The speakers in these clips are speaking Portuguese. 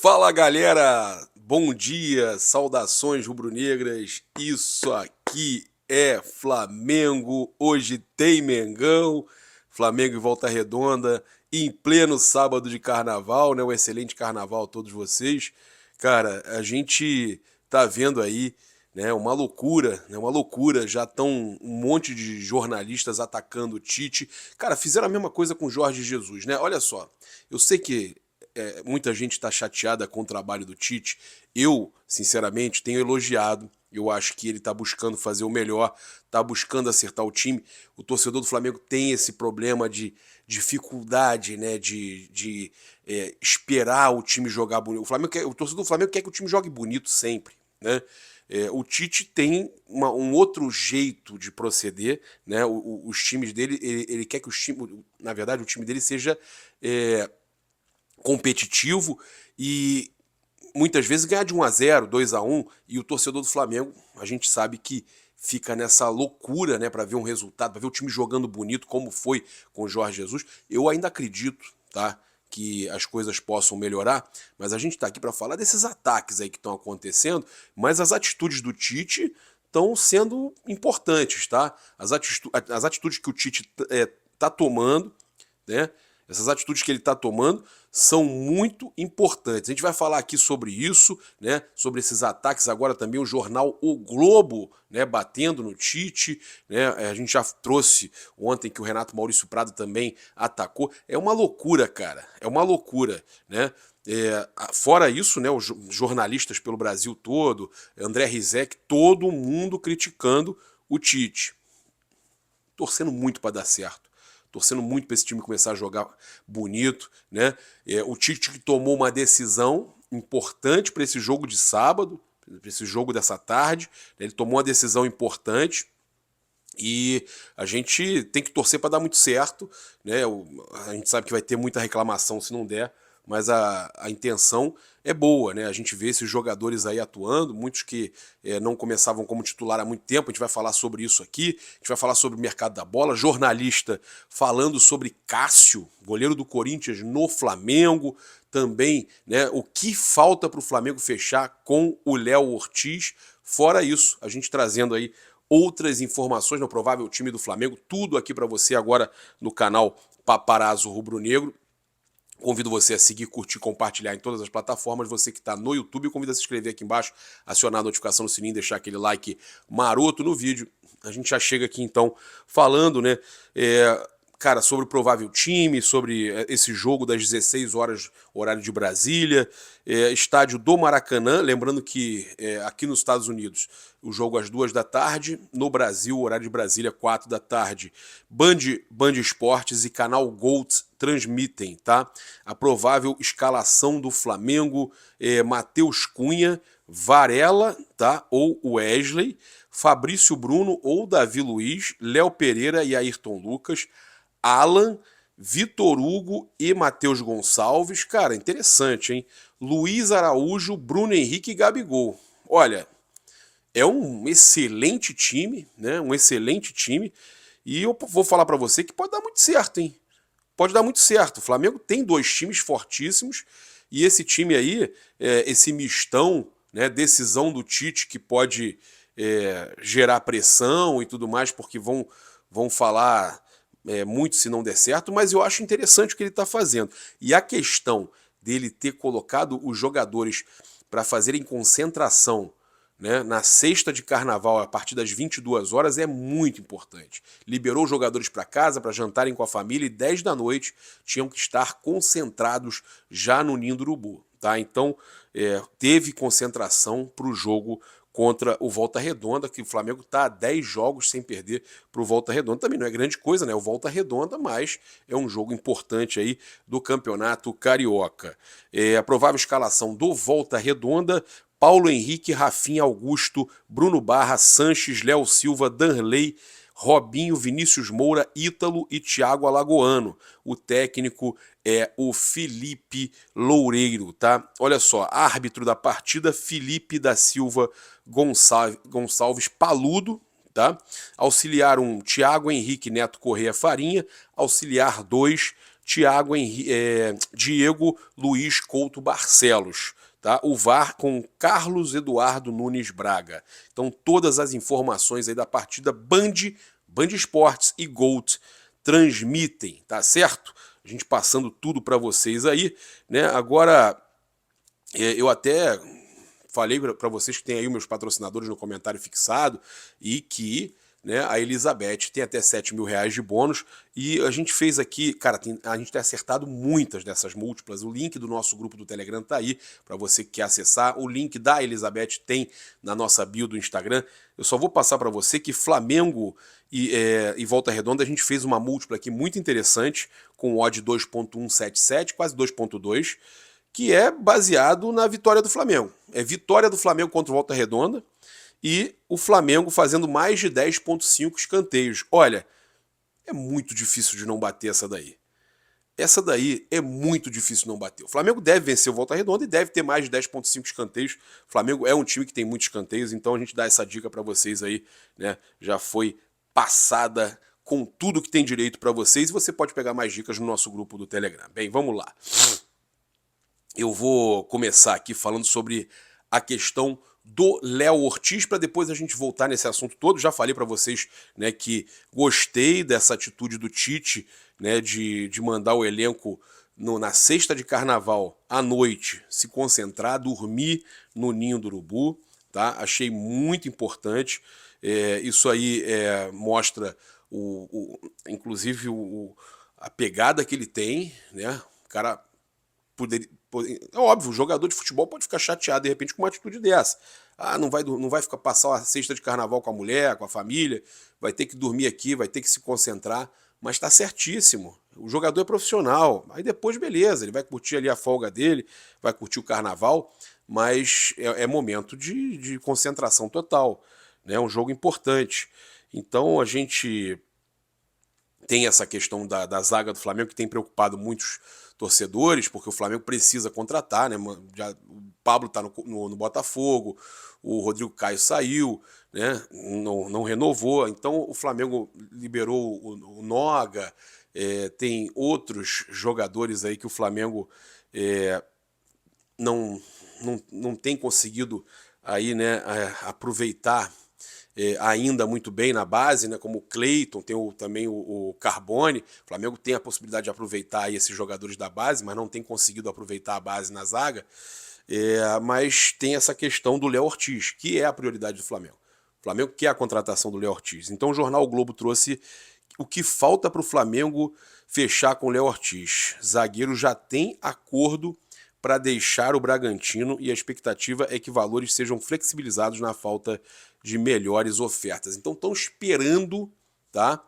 Fala galera, bom dia, saudações rubro-negras, isso aqui é Flamengo, hoje tem Mengão, Flamengo e Volta Redonda, em pleno sábado de carnaval, né? Um excelente carnaval a todos vocês. Cara, a gente tá vendo aí, né, uma loucura, já estão um monte de jornalistas atacando o Tite. Cara, fizeram a mesma coisa com o Jorge Jesus, né? Olha só, eu sei que muita gente está chateada com o trabalho do Tite. Eu, sinceramente, tenho elogiado. Eu acho que ele está buscando fazer o melhor, está buscando acertar o time. O torcedor do Flamengo tem esse problema de dificuldade, né, de esperar o time jogar bonito. O torcedor do Flamengo quer que o time jogue bonito sempre, né? O Tite tem um outro jeito de proceder, né? Os times dele, ele quer que na verdade, o time dele seja competitivo e muitas vezes ganhar de 1-0, 2-1, e o torcedor do Flamengo, a gente sabe que fica nessa loucura, né, para ver um resultado, para ver o time jogando bonito, como foi com o Jorge Jesus. Eu ainda acredito, tá, que as coisas possam melhorar, mas a gente está aqui para falar desses ataques aí que estão acontecendo, mas as atitudes do Tite estão sendo importantes, tá? As atitudes que o Tite tá tomando, né? Essas atitudes que ele está tomando são muito importantes. A gente vai falar aqui sobre isso, né? Sobre esses ataques. Agora também o jornal O Globo, né? Batendo no Tite, né? A gente já trouxe ontem que o Renato Maurício Prado também atacou. É uma loucura, cara. É uma loucura, né? Fora isso, né, os jornalistas pelo Brasil todo, André Rizek, todo mundo criticando o Tite. Torcendo muito para dar certo, torcendo muito para esse time começar a jogar bonito, né? O Tite tomou uma decisão importante para esse jogo de sábado, para esse jogo dessa tarde, né? Ele tomou uma decisão importante e a gente tem que torcer para dar muito certo, né? A gente sabe que vai ter muita reclamação se não der, mas a intenção é boa, né? A gente vê esses jogadores aí atuando, muitos que não começavam como titular há muito tempo. A gente vai falar sobre isso aqui, a gente vai falar sobre o mercado da bola, jornalista falando sobre Cássio, goleiro do Corinthians no Flamengo, também, né? O que falta para o Flamengo fechar com o Léo Ortiz. Fora isso, a gente trazendo aí outras informações no provável time do Flamengo, tudo aqui para você agora no canal Paparazzo Rubro Negro. Convido você a seguir, curtir, compartilhar em todas as plataformas. Você que está no YouTube, convido a se inscrever aqui embaixo, acionar a notificação no sininho, deixar aquele like maroto no vídeo. A gente já chega aqui então falando, né, cara, sobre o provável time, sobre esse jogo das 16 horas, horário de Brasília, estádio do Maracanã. Lembrando que aqui nos Estados Unidos o jogo às 2 da tarde, no Brasil, horário de Brasília, 4 da tarde. Band Esportes e canal Gold transmitem, tá? A provável escalação do Flamengo: Matheus Cunha, Varela, tá? Ou Wesley, Fabrício Bruno ou Davi Luiz, Léo Pereira e Ayrton Lucas, Alan, Vitor Hugo e Matheus Gonçalves. Cara, interessante, hein? Luiz Araújo, Bruno Henrique e Gabigol. Olha, é um excelente time, né? Um excelente time. E eu vou falar para você que pode dar muito certo, hein? Pode dar muito certo. O Flamengo tem dois times fortíssimos e esse time aí, esse mistão, né? Decisão do Tite que pode gerar pressão e tudo mais, porque vão falar muito se não der certo, mas eu acho interessante o que ele está fazendo. E a questão dele ter colocado os jogadores para fazerem concentração, né, na sexta de carnaval, a partir das 22 horas, é muito importante. Liberou os jogadores para casa, para jantarem com a família, e 10 da noite tinham que estar concentrados já no Ninho do Urubu. Tá? Então, teve concentração para o jogo contra o Volta Redonda, que o Flamengo está a 10 jogos sem perder para o Volta Redonda. Também não é grande coisa, né? O Volta Redonda, mas é um jogo importante aí do Campeonato Carioca. A provável escalação do Volta Redonda: Paulo Henrique, Rafinha, Augusto, Bruno Barra, Sanches, Léo Silva, Danley, Robinho, Vinícius Moura, Ítalo e Thiago Alagoano. O técnico é o Felipe Loureiro, tá? Olha só, árbitro da partida: Felipe da Silva Gonçalves Paludo, tá? Auxiliar 1, Thiago Henrique Neto Correia Farinha. Auxiliar 2, Diego Luiz Couto Barcelos. Tá? O VAR com Carlos Eduardo Nunes Braga. Então todas as informações aí da partida Band Esportes e Gold transmitem, tá certo? A gente passando tudo para vocês aí, né? Agora, eu até falei para vocês que tem aí os meus patrocinadores no comentário fixado e que, né, a Elizabeth tem até R$ 7.000 de bônus e a gente fez aqui, cara, a gente tem acertado muitas dessas múltiplas. O link do nosso grupo do Telegram tá aí para você que quer acessar. O link da Elizabeth tem na nossa bio do Instagram. Eu só vou passar para você que Flamengo e Volta Redonda a gente fez uma múltipla aqui muito interessante com odd 2.177, quase 2.2, que é baseado na vitória do Flamengo. É vitória do Flamengo contra o Volta Redonda e o Flamengo fazendo mais de 10.5 escanteios. Olha, é muito difícil de não bater essa daí. Essa daí é muito difícil não bater. O Flamengo deve vencer o Volta Redonda e deve ter mais de 10.5 escanteios. O Flamengo é um time que tem muitos escanteios, então a gente dá essa dica para vocês aí, né? Já foi passada com tudo que tem direito para vocês e você pode pegar mais dicas no nosso grupo do Telegram. Bem, vamos lá. Eu vou começar aqui falando sobre a questão do Léo Ortiz, para depois a gente voltar nesse assunto todo. Já falei para vocês, né, que gostei dessa atitude do Tite, né, de mandar o elenco na sexta de carnaval à noite se concentrar, dormir no Ninho do Urubu. Tá? Achei muito importante. Isso aí mostra, inclusive, a pegada que ele tem. Né? O cara é óbvio, o jogador de futebol pode ficar chateado de repente com uma atitude dessa. Ah, não vai ficar passar a sexta de carnaval com a mulher, com a família, vai ter que dormir aqui, vai ter que se concentrar, mas tá certíssimo. O jogador é profissional. Aí depois, beleza, ele vai curtir ali a folga dele, vai curtir o carnaval, mas é momento de concentração total. Né? É um jogo importante. Então a gente tem essa questão da zaga do Flamengo que tem preocupado muitos torcedores, porque o Flamengo precisa contratar, né? O Pablo está no Botafogo, o Rodrigo Caio saiu, né? Não renovou, então o Flamengo liberou o Noga, tem outros jogadores aí que o Flamengo não, não tem conseguido aí, né, aproveitar ainda muito bem na base, né, como o Cleiton, tem também o Carbone. O Flamengo tem a possibilidade de aproveitar aí esses jogadores da base, mas não tem conseguido aproveitar a base na zaga. Mas tem essa questão do Léo Ortiz, que é a prioridade do Flamengo. O Flamengo quer a contratação do Léo Ortiz. Então o Jornal o Globo trouxe o que falta para o Flamengo fechar com o Léo Ortiz. Zagueiro já tem acordo para deixar o Bragantino e a expectativa é que valores sejam flexibilizados na falta de melhores ofertas. Então estão esperando, tá?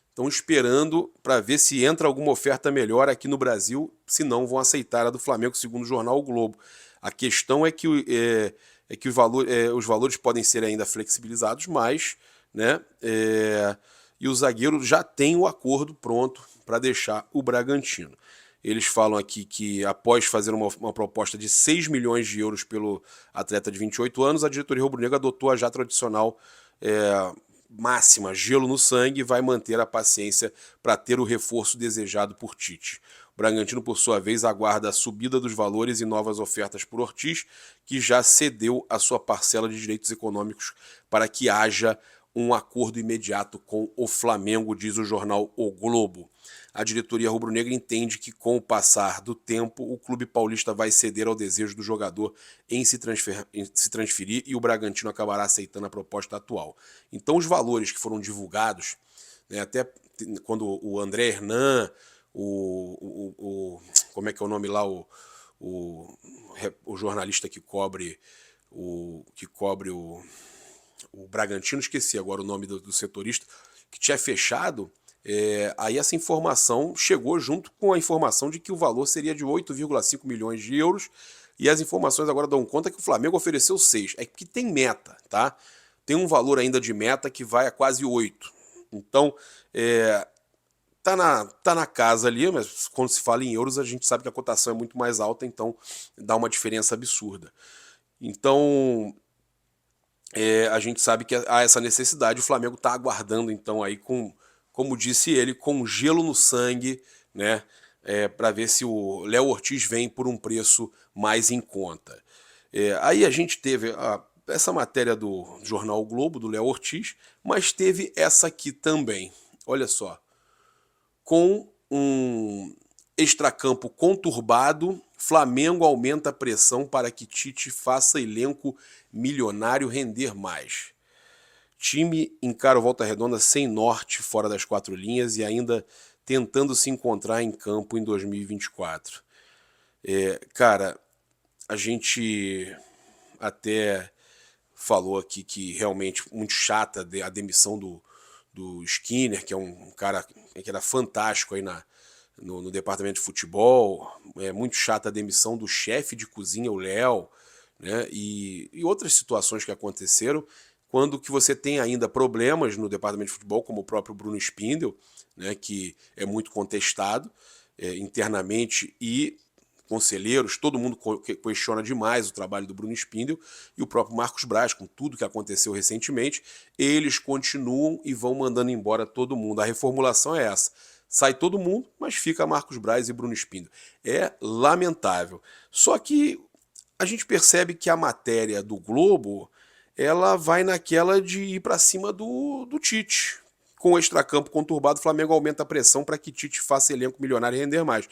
Estão esperando para ver se entra alguma oferta melhor aqui no Brasil, se não vão aceitar a do Flamengo, segundo o jornal O Globo. A questão é que, os valores podem ser ainda flexibilizados, mas, né, e o zagueiro já tem o acordo pronto para deixar o Bragantino. Eles falam aqui que após fazer uma proposta de 6 milhões de euros pelo atleta de 28 anos, a diretoria rubro-negra adotou a já tradicional máxima, gelo no sangue, e vai manter a paciência para ter o reforço desejado por Tite. O Bragantino, por sua vez, aguarda a subida dos valores e novas ofertas por Ortiz, que já cedeu a sua parcela de direitos econômicos para que haja um acordo imediato com o Flamengo, diz o jornal O Globo. A diretoria rubro-negra entende que, com o passar do tempo, o clube paulista vai ceder ao desejo do jogador em se transferir e o Bragantino acabará aceitando a proposta atual. Então, os valores que foram divulgados, né, até quando o André Hernan, como é que é o nome lá, o jornalista que cobre o Bragantino, esqueci agora o nome do setorista, que tinha fechado. Aí essa informação chegou junto com a informação de que o valor seria de 8,5 milhões de euros e as informações agora dão conta que o Flamengo ofereceu 6. É que tem meta, tá? Tem um valor ainda de meta que vai a quase 8. Então, tá na casa ali, mas quando se fala em euros a gente sabe que a cotação é muito mais alta, então dá uma diferença absurda. Então, a gente sabe que há essa necessidade, o Flamengo está aguardando então aí como disse ele, com gelo no sangue, né, para ver se o Léo Ortiz vem por um preço mais em conta. Aí a gente teve essa matéria do jornal o Globo, do Léo Ortiz, mas teve essa aqui também. Olha só. Com um extracampo conturbado, Flamengo aumenta a pressão para que Tite faça elenco milionário render mais. Time encara o Volta Redonda sem norte fora das quatro linhas e ainda tentando se encontrar em campo em 2024. Cara, a gente até falou aqui que realmente muito chata a demissão do Skinner, que é um cara que era fantástico aí no departamento de futebol. É muito chata a demissão do chefe de cozinha, o Léo, né? E outras situações que aconteceram quando que você tem ainda problemas no departamento de futebol, como o próprio Bruno Spindel, né, que é muito contestado internamente, e conselheiros, todo mundo questiona demais o trabalho do Bruno Spindel, e o próprio Marcos Braz, com tudo que aconteceu recentemente, eles continuam e vão mandando embora todo mundo. A reformulação é essa. Sai todo mundo, mas fica Marcos Braz e Bruno Spindel. É lamentável. Só que a gente percebe que a matéria do Globo, ela vai naquela de ir para cima do Tite. Com o extracampo conturbado, o Flamengo aumenta a pressão para que Tite faça elenco milionário e render mais.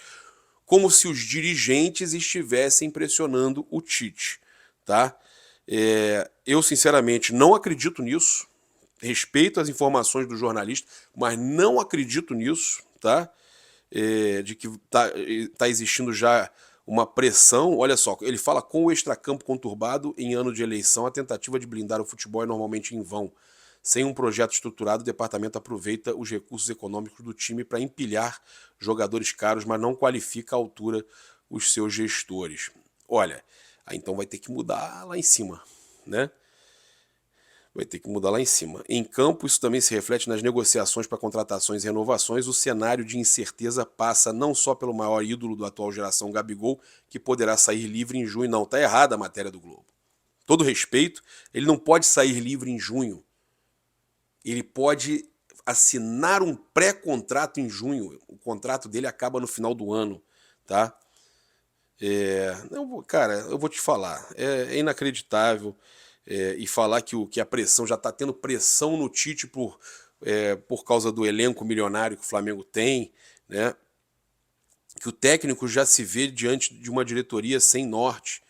Como se os dirigentes estivessem pressionando o Tite, tá? Eu, sinceramente, não acredito nisso. Respeito as informações do jornalista, mas não acredito nisso, tá? De que tá existindo já uma pressão. Olha só, ele fala: com o extracampo conturbado em ano de eleição, a tentativa de blindar o futebol é normalmente em vão. Sem um projeto estruturado, o departamento aproveita os recursos econômicos do time para empilhar jogadores caros, mas não qualifica à altura os seus gestores. Olha, aí então vai ter que mudar lá em cima, né? Vai ter que mudar lá em cima. Em campo, isso também se reflete nas negociações para contratações e renovações. O cenário de incerteza passa não só pelo maior ídolo da atual geração, Gabigol, que poderá sair livre em junho. Não, tá errada a matéria do Globo. Todo respeito, ele não pode sair livre em junho. Ele pode assinar um pré-contrato em junho. O contrato dele acaba no final do ano, tá? Cara, eu vou te falar, é inacreditável. E falar que a pressão, já está tendo pressão no Tite por causa do elenco milionário que o Flamengo tem, né? Que o técnico já se vê diante de uma diretoria sem norte,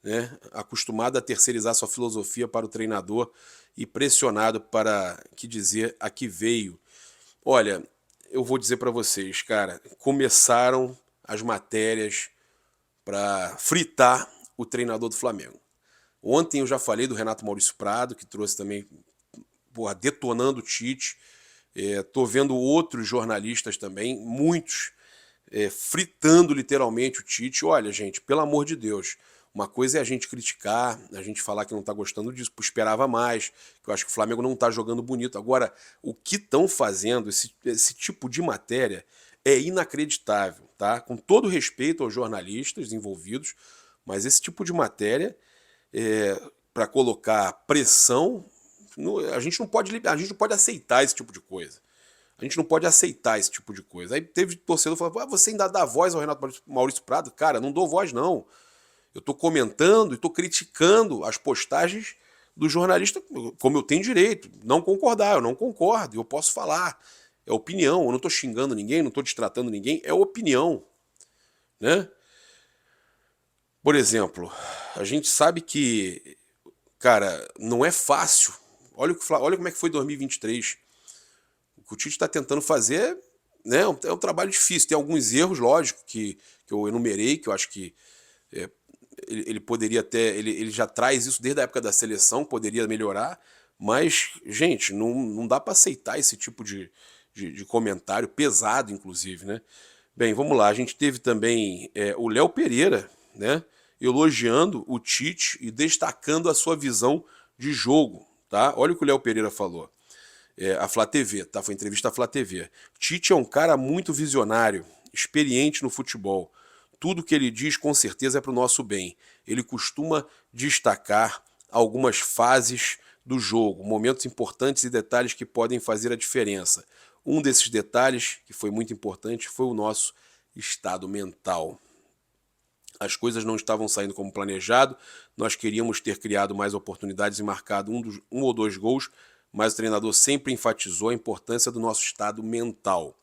né? Acostumado a terceirizar sua filosofia para o treinador e pressionado para que dizer a que veio. Olha, eu vou dizer para vocês, cara, começaram as matérias para fritar o treinador do Flamengo. Ontem eu já falei do Renato Maurício Prado, que trouxe também, porra, detonando o Tite. Tô vendo outros jornalistas também, muitos, fritando literalmente o Tite. Olha, gente, pelo amor de Deus, uma coisa é a gente criticar, a gente falar que não tá gostando disso, esperava mais, que eu acho que o Flamengo não tá jogando bonito. Agora, o que estão fazendo, esse tipo de matéria, é inacreditável, tá? Com todo respeito aos jornalistas envolvidos, mas esse tipo de matéria, para colocar pressão, a gente não pode aceitar esse tipo de coisa. A gente não pode aceitar esse tipo de coisa. Aí teve torcedor falando: você ainda dá voz ao Renato Maurício Prado? Cara, não dou voz, não. Eu estou comentando e estou criticando as postagens do jornalista, como eu tenho direito. Não concordar, eu não concordo, eu posso falar. É opinião, eu não estou xingando ninguém, não estou destratando ninguém, é opinião, né? Por exemplo, a gente sabe que, cara, não é fácil. Olha como é que foi 2023. O que o Tite está tentando fazer, né, é um trabalho difícil. Tem alguns erros, lógico, que eu enumerei, que eu acho que ele poderia ter. Ele já traz isso desde a época da seleção, poderia melhorar. Mas, gente, não dá para aceitar esse tipo de comentário, pesado, inclusive, né? Bem, vamos lá. A gente teve também o Léo Pereira, né, elogiando o Tite e destacando a sua visão de jogo, tá? Olha o que o Léo Pereira falou. A Flá TV, tá? Foi entrevista à Flá TV. Tite é um cara muito visionário, experiente no futebol. Tudo que ele diz com certeza é para o nosso bem. Ele costuma destacar algumas fases do jogo, momentos importantes e detalhes que podem fazer a diferença. Um desses detalhes, que foi muito importante, foi o nosso estado mental. As coisas não estavam saindo como planejado, nós queríamos ter criado mais oportunidades e marcado um ou dois gols, mas o treinador sempre enfatizou a importância do nosso estado mental.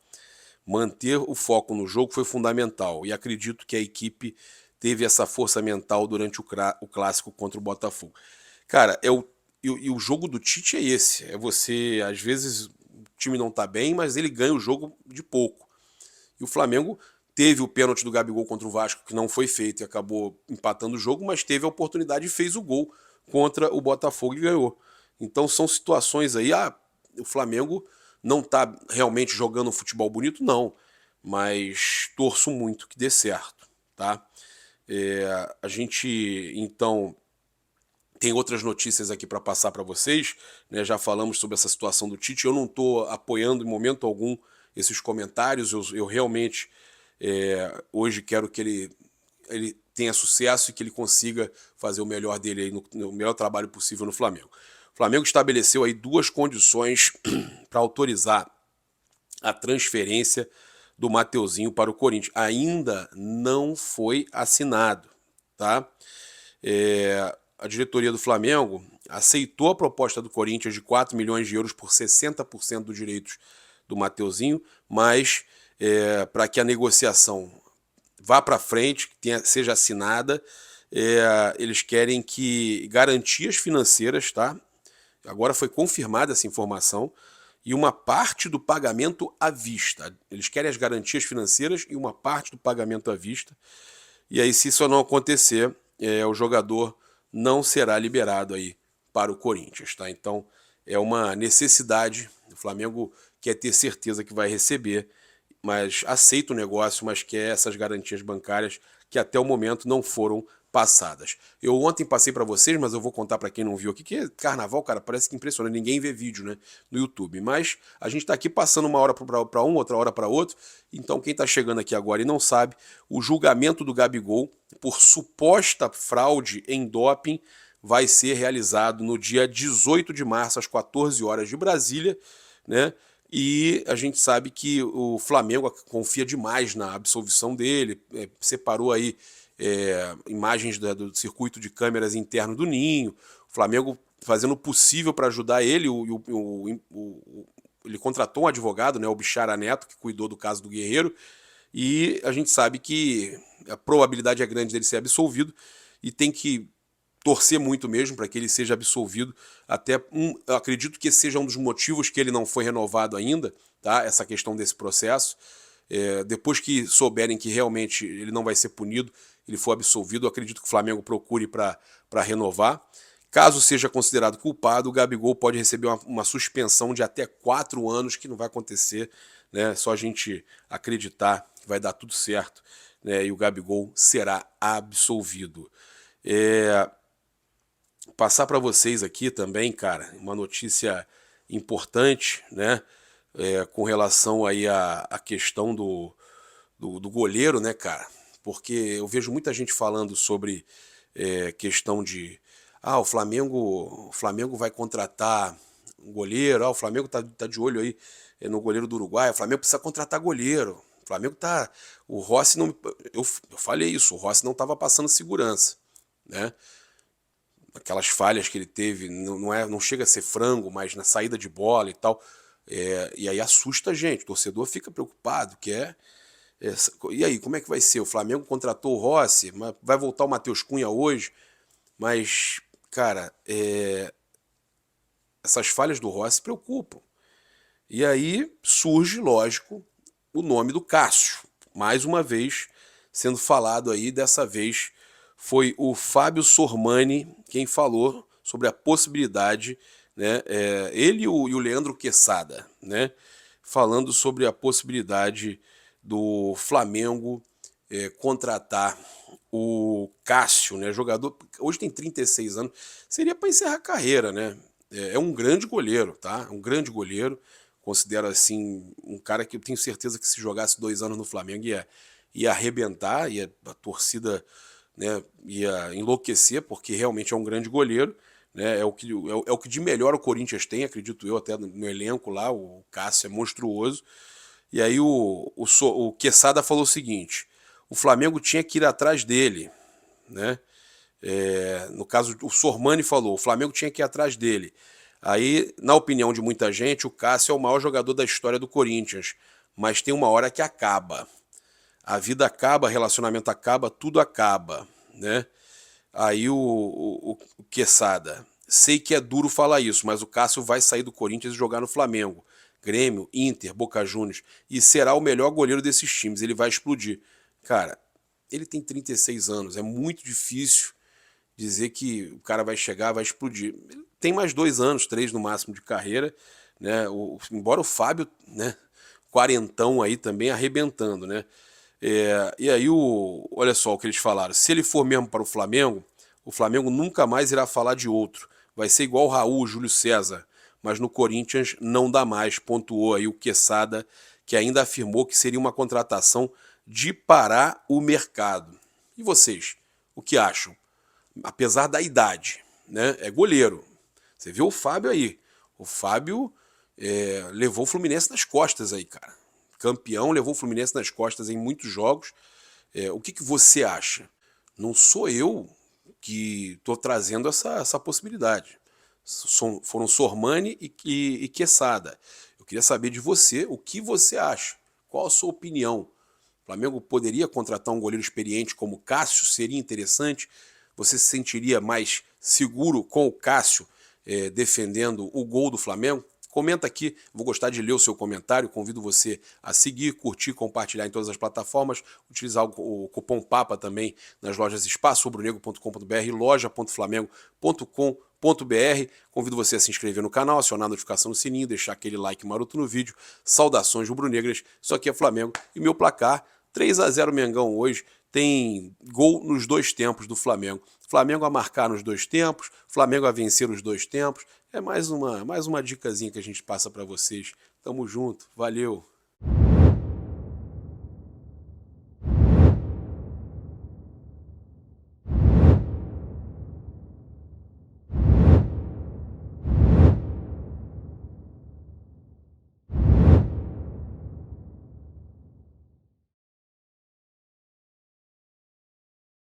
Manter o foco no jogo foi fundamental e acredito que a equipe teve essa força mental durante o clássico contra o Botafogo. Cara, o jogo do Tite é esse, é você, às vezes, o time não tá bem, mas ele ganha o jogo de pouco. E o Flamengo teve o pênalti do Gabigol contra o Vasco, que não foi feito e acabou empatando o jogo, mas teve a oportunidade e fez o gol contra o Botafogo e ganhou. Então são situações aí, o Flamengo não tá realmente jogando um futebol bonito, não, mas torço muito que dê certo, tá? A gente, então, tem outras notícias aqui para passar para vocês, né? Já falamos sobre essa situação do Tite. Eu não estou apoiando em momento algum esses comentários. Eu realmente hoje quero que ele tenha sucesso e que ele consiga fazer o melhor dele aí no melhor trabalho possível no Flamengo. O Flamengo estabeleceu aí duas condições para autorizar a transferência do Mateuzinho para o Corinthians. Ainda não foi assinado, tá? A diretoria do Flamengo aceitou a proposta do Corinthians de 4 milhões de euros por 60% dos direitos do Mateuzinho, mas para que a negociação vá para frente, que seja assinada, eles querem que garantias financeiras, tá? Agora foi confirmada essa informação, e uma parte do pagamento à vista. Eles querem as garantias financeiras e uma parte do pagamento à vista. E aí, se isso não acontecer, o jogador não será liberado aí para o Corinthians, tá? Então, é uma necessidade. O Flamengo quer ter certeza que vai receber, mas aceita o negócio, mas quer essas garantias bancárias que até o momento não foram passadas. Eu ontem passei para vocês, mas eu vou contar para quem não viu aqui, que carnaval, cara, parece que impressiona, ninguém vê vídeo, né, no YouTube, mas a gente está aqui passando uma hora para um, outra hora para outro, então quem está chegando aqui agora e não sabe, o julgamento do Gabigol por suposta fraude em doping vai ser realizado no dia 18 de março, às 14 horas de Brasília, né? E a gente sabe que o Flamengo confia demais na absolvição dele, separou aí imagens do circuito de câmeras interno do Ninho, o Flamengo fazendo o possível para ajudar ele, ele contratou um advogado, né, o Bichara Neto, que cuidou do caso do Guerreiro, e a gente sabe que a probabilidade é grande dele ser absolvido e tem que torcer muito mesmo para que ele seja absolvido. Eu acredito que esse seja um dos motivos que ele não foi renovado ainda, tá? Essa questão desse processo. Depois que souberem que realmente ele não vai ser punido, ele for absolvido, eu acredito que o Flamengo procure para renovar. Caso seja considerado culpado, o Gabigol pode receber uma suspensão de até 4 anos, que não vai acontecer, né? Só a gente acreditar que vai dar tudo certo, né? E o Gabigol será absolvido. Passar para vocês aqui também, cara, uma notícia importante, né? Com relação aí à questão do goleiro, né, cara? Porque eu vejo muita gente falando sobre questão de o Flamengo vai contratar um goleiro, o Flamengo tá de olho aí no goleiro do Uruguai, o Flamengo precisa contratar goleiro. O Flamengo tá. O Rossi não. Eu falei isso, o Rossi não estava passando segurança, né? Aquelas falhas que ele teve, não chega a ser frango, mas na saída de bola e tal. E aí assusta a gente, o torcedor fica preocupado, e aí, como é que vai ser? O Flamengo contratou o Rossi, vai voltar o Matheus Cunha hoje, mas, cara, essas falhas do Rossi preocupam. E aí surge, lógico, o nome do Cássio, mais uma vez sendo falado aí, dessa vez foi o Fábio Sormani quem falou sobre a possibilidade, né, ele e o Leandro Quesada, né, falando sobre a possibilidade do Flamengo contratar o Cássio, né, jogador, hoje tem 36 anos, seria para encerrar a carreira, né, é um grande goleiro, tá, um grande goleiro, considero assim, um cara que eu tenho certeza que se jogasse 2 anos no Flamengo ia arrebentar, a torcida, né, ia enlouquecer, porque realmente é um grande goleiro, né, é o que de melhor o Corinthians tem, acredito eu, até no elenco lá, o Cássio é monstruoso, E aí o Quesada falou o seguinte: o Flamengo tinha que ir atrás dele, né? No caso, o Sormani falou, o Flamengo tinha que ir atrás dele. Aí, na opinião de muita gente, o Cássio é o maior jogador da história do Corinthians, mas tem uma hora que acaba. A vida acaba, relacionamento acaba, tudo acaba, né? Aí o Quesada, sei que é duro falar isso, mas o Cássio vai sair do Corinthians e jogar no Flamengo. Grêmio, Inter, Boca Juniors, e será o melhor goleiro desses times, ele vai explodir. Cara, ele tem 36 anos, é muito difícil dizer que o cara vai chegar, vai explodir. Ele tem mais 2 anos, 3 no máximo de carreira, né? Embora o Fábio, né, quarentão aí também arrebentando, né? E aí, olha só o que eles falaram. Se ele for mesmo para o Flamengo nunca mais irá falar de outro. Vai ser igual o Raul, o Júlio César. Mas no Corinthians não dá mais, pontuou aí o Quesada, que ainda afirmou que seria uma contratação de parar o mercado. E vocês, o que acham? Apesar da idade, né? É goleiro. Você vê o Fábio aí. O Fábio levou o Fluminense nas costas aí, cara. Campeão, levou o Fluminense nas costas em muitos jogos. O que você acha? Não sou eu que estou trazendo essa possibilidade. Foram Sormani e Quesada. Eu queria saber de você o que você acha. Qual a sua opinião? O Flamengo poderia contratar um goleiro experiente como Cássio? Seria interessante? Você se sentiria mais seguro com o Cássio defendendo o gol do Flamengo? Comenta aqui, vou gostar de ler o seu comentário, convido você a seguir, curtir, compartilhar em todas as plataformas, utilizar o cupom PAPA também nas lojas espaçorubronego.com.br e loja.flamengo.com.br. Convido você a se inscrever no canal, acionar a notificação no sininho, deixar aquele like maroto no vídeo. Saudações rubro-negras, isso aqui é Flamengo e meu placar 3-0 Mengão hoje, tem gol nos 2 tempos do Flamengo. Flamengo a marcar nos 2 tempos, Flamengo a vencer os 2 tempos. É mais uma dicasinha que a gente passa para vocês. Tamo junto, valeu!